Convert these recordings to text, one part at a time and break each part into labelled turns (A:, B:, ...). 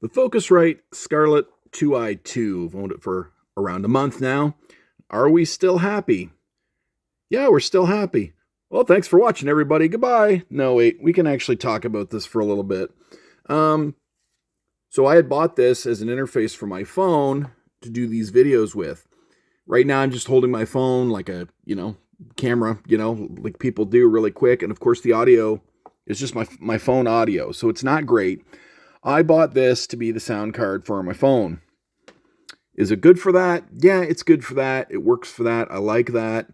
A: The Focusrite Scarlett 2i2. I've owned it for around a month now. Are we still happy? Yeah, we're still happy. Well, thanks for watching, everybody. Goodbye. No, wait, we can actually talk about this for a little bit. So I had bought this as an interface for my phone to do these videos with. Right now, I'm just holding my phone like a, camera, like people do really quick. And of course, the audio is just my phone audio. So it's not great. I bought this to be the sound card for my phone. Is it good for that? Yeah, it's good for that. It works for that. I like that.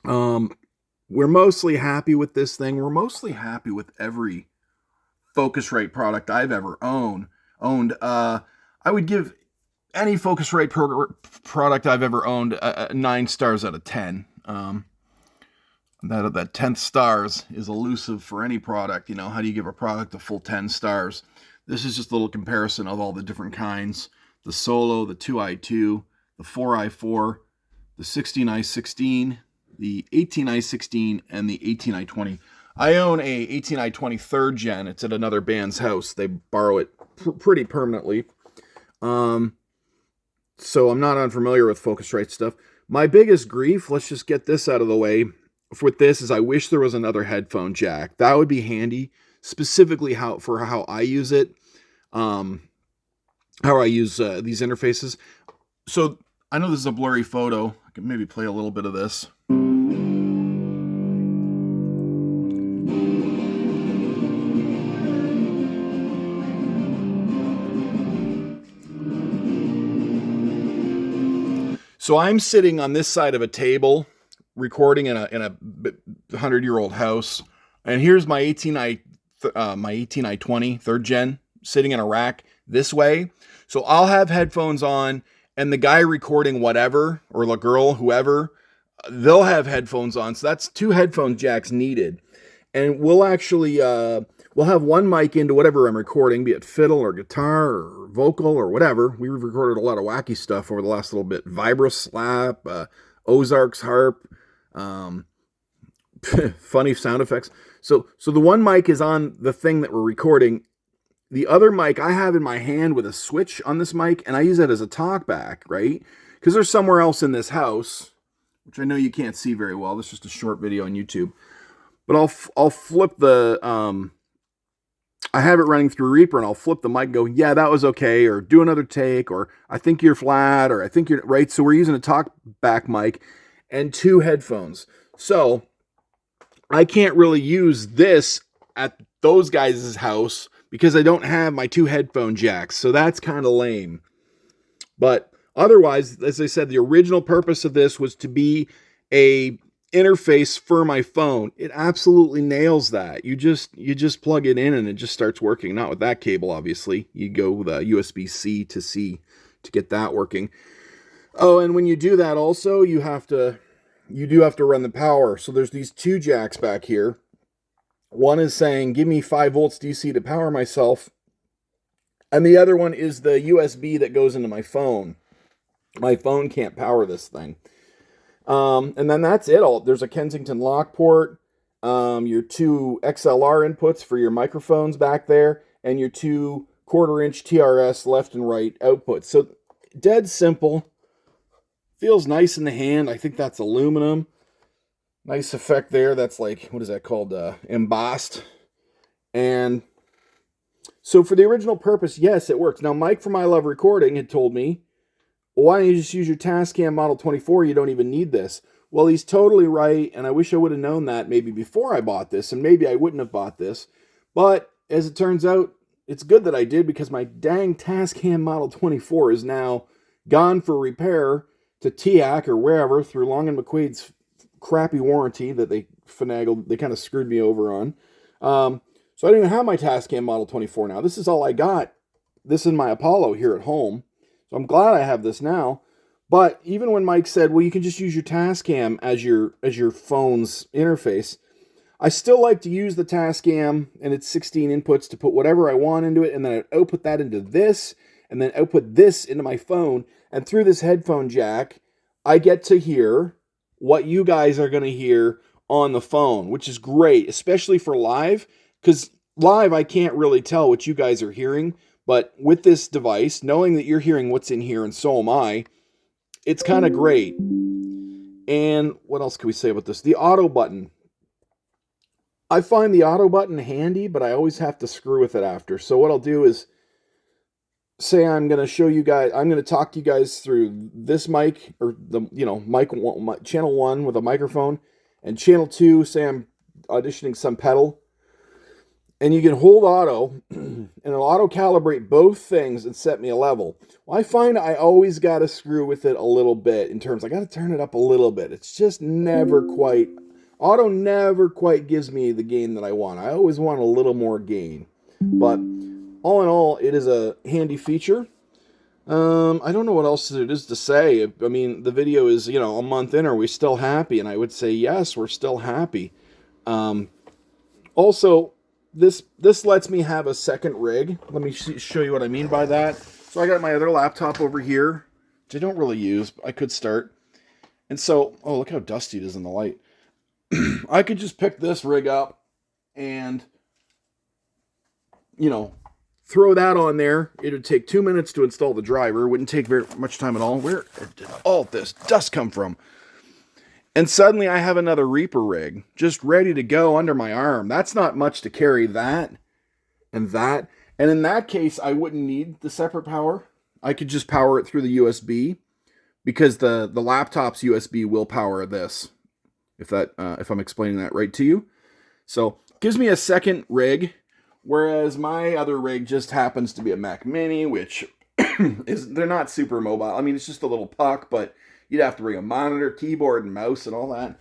A: We're mostly happy with this thing. We're mostly happy with every Focusrite product I've ever owned. I would give any Focusrite product I've ever owned 9 stars out of 10. That 10th stars is elusive for any product. How do you give a product a full 10 stars? This is just a little comparison of all the different kinds. The Solo, the 2i2, the 4i4, the 16i16, the 18i16, and the 18i20. I own a 18i20 3rd gen. It's at another band's house. They borrow it pretty permanently. So I'm not unfamiliar with Focusrite stuff. My biggest grief, let's just get this out of the way, with this is I wish there was another headphone jack. That would be handy, specifically for how I use it, how I use these interfaces. So I know this is a blurry photo. I can maybe play a little bit of this. So I'm sitting on this side of a table recording in a 100-year-old house, and here's my 18i20 3rd gen sitting in a rack this way. So I'll have headphones on, and the guy recording whatever, or the girl, whoever, they'll have headphones on. So that's 2 headphone jacks needed. And we'll actually, we'll have one mic into whatever I'm recording, be it fiddle or guitar or vocal or whatever. We've recorded a lot of wacky stuff over the last little bit. Vibra slap, Ozarks harp, funny sound effects. So the one mic is on the thing that we're recording. The other mic I have in my hand with a switch on this mic, and I use that as a talkback, right? Because there's somewhere else in this house, which I know you can't see very well. This is just a short video on YouTube. But I'll flip the, I have it running through Reaper, and I'll flip the mic and go, yeah, that was okay, or do another take, or I think you're flat, or I think you're right. So we're using a talkback mic and 2 headphones. So I can't really use this at those guys' house because I don't have my 2 headphone jacks. So that's kind of lame. But otherwise, as I said, the original purpose of this was to be a interface for my phone. It absolutely nails that. You just plug it in and it just starts working. Not with that cable, obviously. You go with a USB-C to C to get that working. Oh, and when you do that also, you do have to run the power. So there's these 2 jacks back here. One is saying, give me 5 volts DC to power myself. And the other one is the USB that goes into my phone. My phone can't power this thing. And then that's it. There's a Kensington lock port, your 2 XLR inputs for your microphones back there, and your 2 1/4-inch TRS left and right outputs. So dead simple. Feels nice in the hand. I think that's aluminum. Nice effect there. That's like, what is that called? Embossed. And so for the original purpose, yes, it works. Now, Mike from I Love Recording had told me, why don't you just use your Tascam Model 24? You don't even need this. Well, he's totally right, and I wish I would have known that maybe before I bought this, and maybe I wouldn't have bought this. But as it turns out, it's good that I did, because my dang Tascam Model 24 is now gone for repair to TIAC or wherever through Long & McQuaid's crappy warranty that they finagled. They kind of screwed me over on. So I don't even have my Tascam Model 24 now. This is all I got. This is my Apollo here at home. So I'm glad I have this now. But even when Mike said, well, you can just use your Tascam as your phone's interface, I still like to use the Tascam and its 16 inputs to put whatever I want into it, and then I output that into this, and then output this into my phone. And through this headphone jack, I get to hear what you guys are going to hear on the phone, which is great, especially for live, because live I can't really tell what you guys are hearing. But with this device, knowing that you're hearing what's in here and so am I, it's kind of great. And what else can we say about this? The auto button. I find the auto button handy, but I always have to screw with it after. So what I'll do is say I'm going to show you guys, I'm going to talk to you guys through this mic, or the, channel 1 with a microphone, and channel 2, say I'm auditioning some pedal. And you can hold auto, and it'll auto-calibrate both things and set me a level. Well, I find I always got to screw with it a little bit in terms, I got to turn it up a little bit. It's just never quite, auto never quite gives me the gain that I want. I always want a little more gain. But all in all, it is a handy feature. I don't know what else it is to say. I mean, the video is, a month in. Are we still happy? And I would say, yes, we're still happy. Also, this lets me have a second rig. Let me show you what I mean by that. So I got my other laptop over here, which I don't really use, but I could start. And so, oh, look how dusty it is in the light. I could just pick this rig up and, throw that on there. It would take 2 minutes to install the driver. It wouldn't take very much time at all. Where did all this dust come from? And suddenly I have another Reaper rig just ready to go under my arm. That's not much to carry that and that. And in that case, I wouldn't need the separate power. I could just power it through the USB because the laptop's USB will power this, if I'm explaining that right to you. So it gives me a second rig, whereas my other rig just happens to be a Mac Mini, which they're not super mobile. I mean, it's just a little puck, but you'd have to bring a monitor, keyboard, and mouse and all that.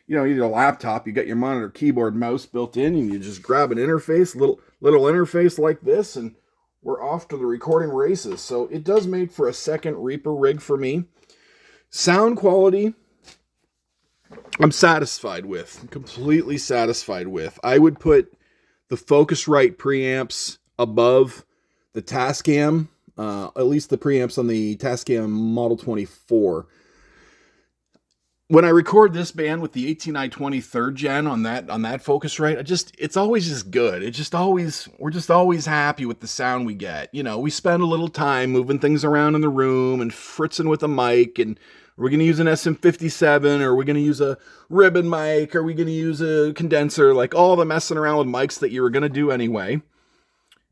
A: You need a laptop. You got your monitor, keyboard, mouse built in, and you just grab an interface, little interface like this, and we're off to the recording races. So it does make for a second Reaper rig for me. Sound quality, I'm satisfied with. Completely satisfied with. I would put the Focusrite preamps above the Tascam, at least the preamps on the Tascam Model 24. When I record this band with the 18i20 3rd gen on that Focusrite, it's always just good. We're just always happy with the sound we get. We spend a little time moving things around in the room and fritzing with a mic, and we're going to use an SM57, or we're going to use a ribbon mic, or we're going to use a condenser, like all the messing around with mics that you were going to do anyway.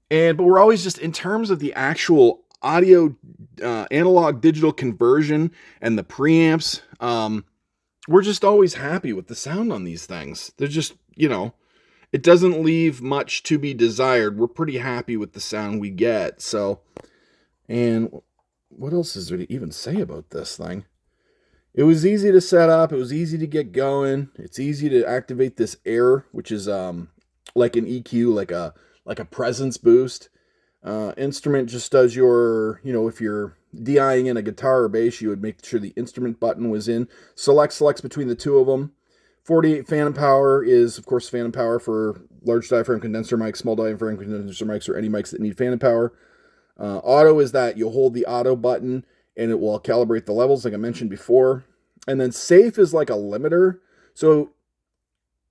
A: But we're always just, in terms of the actual audio, analog digital conversion and the preamps, we're just always happy with the sound on these things. They're just, it doesn't leave much to be desired. We're pretty happy with the sound we get. So, and what else is there to even say about this thing? It was easy to set up. It was easy to get going. It's easy to activate this air, which is like an EQ, like a presence boost. Instrument just does your, if you're DIing in a guitar or bass, you would make sure the instrument button was in. Selects between the two of them. 48 phantom power is, of course, phantom power for large diaphragm condenser mics, small diaphragm condenser mics, or any mics that need phantom power. Auto is that you'll hold the auto button and it will calibrate the levels like I mentioned before. And then safe is like a limiter. So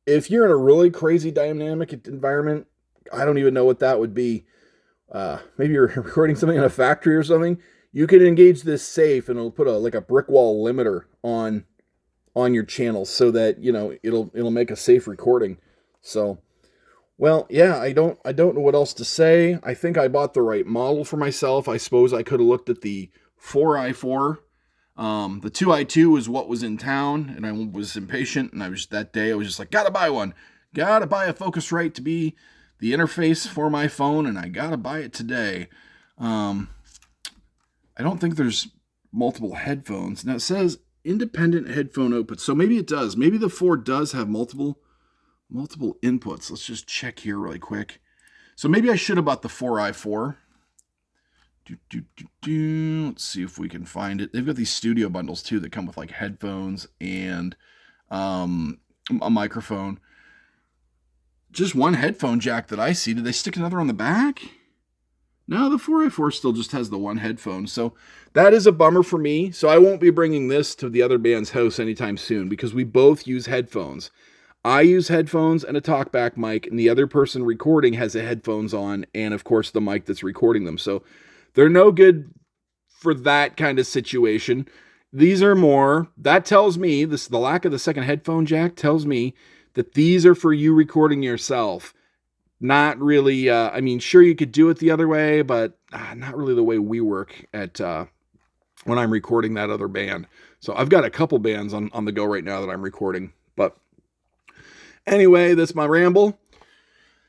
A: if you're in a really crazy dynamic environment, I don't even know what that would be. Maybe you're recording something in a factory or something. You can engage this safe and it'll put a brick wall limiter on your channel so that, it'll make a safe recording. So, well, yeah, I don't know what else to say. I think I bought the right model for myself. I suppose I could have looked at the 4i4. The 2i2 was what was in town, and I was impatient, and I was just like, gotta buy one. Gotta buy a Focusrite to be the interface for my phone, and I gotta buy it today. I don't think there's multiple headphones. Now it says independent headphone output, so maybe it does. Maybe the 4 does have multiple inputs. Let's just check here really quick. So maybe I should have bought the 4i4. Let's see if we can find it. They've got these studio bundles too that come with like headphones and a microphone. Just one headphone jack that I see. Did they stick another on the back? No, the 4i4 still just has the one headphone. So that is a bummer for me. So I won't be bringing this to the other band's house anytime soon because we both use headphones. I use headphones and a talkback mic, and the other person recording has the headphones on, and of course the mic that's recording them. So they're no good for that kind of situation. These are more, that tells me, the lack of the second headphone jack tells me that these are for you recording yourself. Not really, I mean, sure you could do it the other way, but not really the way we work at when I'm recording that other band. So I've got a couple bands on the go right now that I'm recording. But anyway, that's my ramble.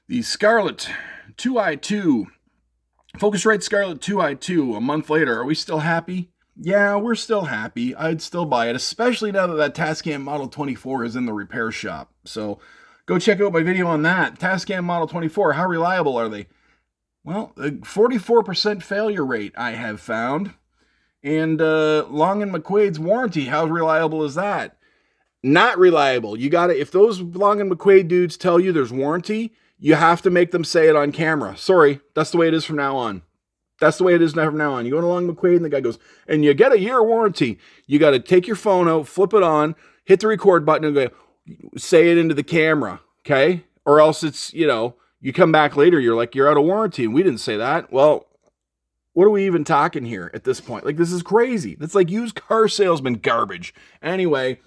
A: The Scarlett 2i2, Focusrite Scarlett 2i2, a month later. Are we still happy? Yeah, we're still happy. I'd still buy it, especially now that Tascam Model 24 is in the repair shop. So go check out my video on that. Tascam Model 24, how reliable are they? Well, a 44% failure rate I have found. And Long and McQuaid's warranty, how reliable is that? Not reliable. You gotta, if those Long and McQuaid dudes tell you there's warranty, you have to make them say it on camera. Sorry, that's the way it is from now on. That's the way it is from now on. You go to Long McQuaid and the guy goes, and you get a year warranty. You got to take your phone out, flip it on, hit the record button, and go, say it into the camera, okay? Or else it's, you know, you come back later, you're like, you're out of warranty, and we didn't say that. Well, what are we even talking here at this point? Like, this is crazy. That's like used car salesman garbage. Anyway,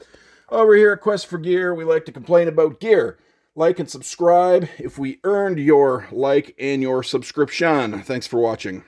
A: over here at Quest for Gear, we like to complain about gear. Like and subscribe if we earned your like and your subscription. Thanks for watching.